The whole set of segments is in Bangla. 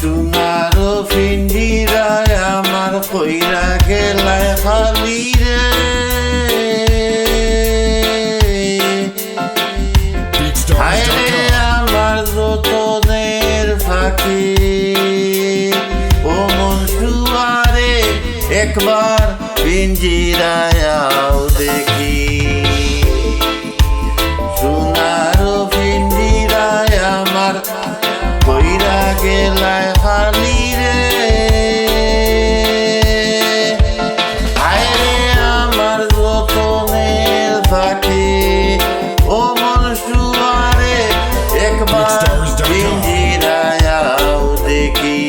সোনার পিঞ্জিরায় আমার কইরা গেলায় খালি রে হায়রে আমার যতনের ফাঁকি ও মন শুয়ারে একবার পিঞ্জিরায় আও দেখি সোনার পিঞ্জিরায় আমার কইরা গেলায় খালি রে হায়রে আমার যতনের ফাঁকি ও মন শুয়ারে একবার পিঞ্জিরায় আও দেখি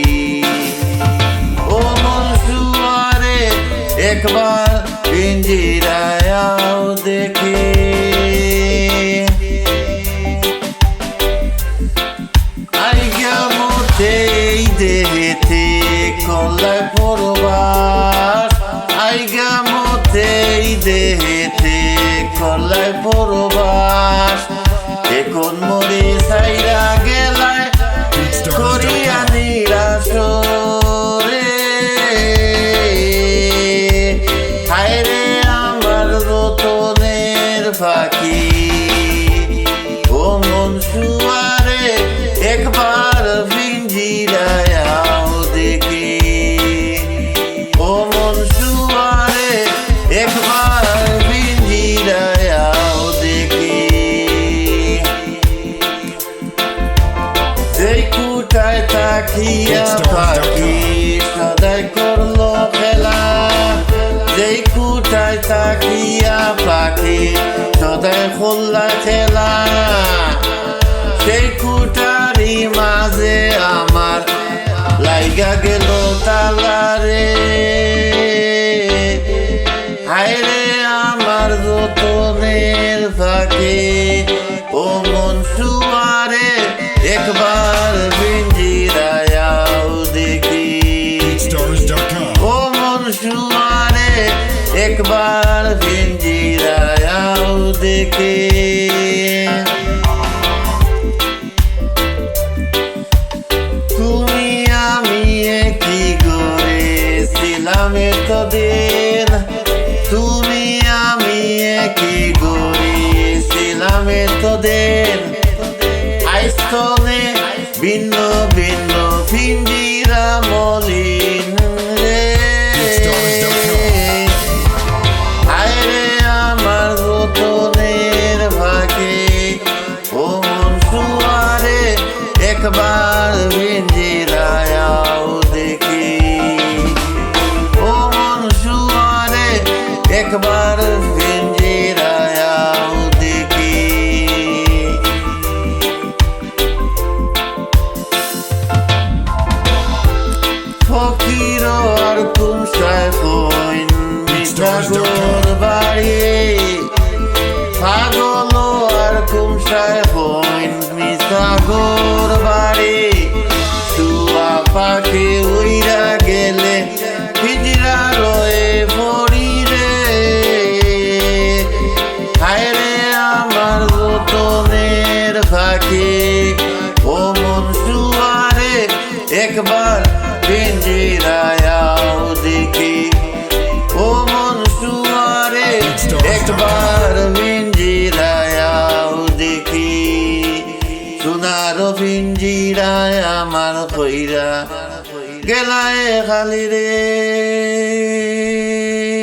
ও মন শুয়ারে একবার পিঞ্জিরায় আও দেখি এই দেহেতে কলায় পরবাস আইগা মতে এই দেহেতে কলায় পরবাস এখন মরে সাইরা গেলায় করিয়া নিরাশ রে হায়রে আমার রতনের ফাঁকি ও মন শুয়ারে একবার পিঞ্জিরায় আও দেখি ও মন শুয়ারে একবার পিঞ্জিরায় আও দেখি যেই কুটায় থাকিয়া পাখি সদাই করলো খেলা যেই কুটায় থাকিয়া পাখি সদাই খোলা খেলা সেই কুটারি মাঝে আমার লাইগা গেল তালারে হায়রে আমার যতনের ফাঁকে ও মন শুয়ারে একবার পিঞ্জিরায় আও দেখি ও মন শুয়ারে একবার পিঞ্জিরায় আও দেখি তুমি আমি একই ঘরে ছিলাম এতদিন তুমি আমি একই ঘরে ছিলাম এতদিন আইস্তনে ভিন্ন ভিন্ন পিঞ্জিরা মলিন রে হায়রে আমার যতনের ভাগে ও মন শুয়ারে একবার পিঞ্জিরায় আও দেখি ও মন শুয়ারে একবার পিঞ্জিরায় আও দেখি ফকির আর কুমসায় কইন মিঠাগর বাড়ি পাগল আর কুমসায় কইন মিঠাগর বাড়ি শুয়া পাখি উইরা গেলে পিঞ্জিরা রয়ে পড়ি রে হায়রে আমার যতনের ফাঁকি ও মন শুয়ারে একবার পিঞ্জিরায় আও দেখি ও মন শুয়ারে একবার পিঞ্জিরায় আও দেখি সোনার পিঞ্জিরায় আমার কইরা গেলায় খালি রে।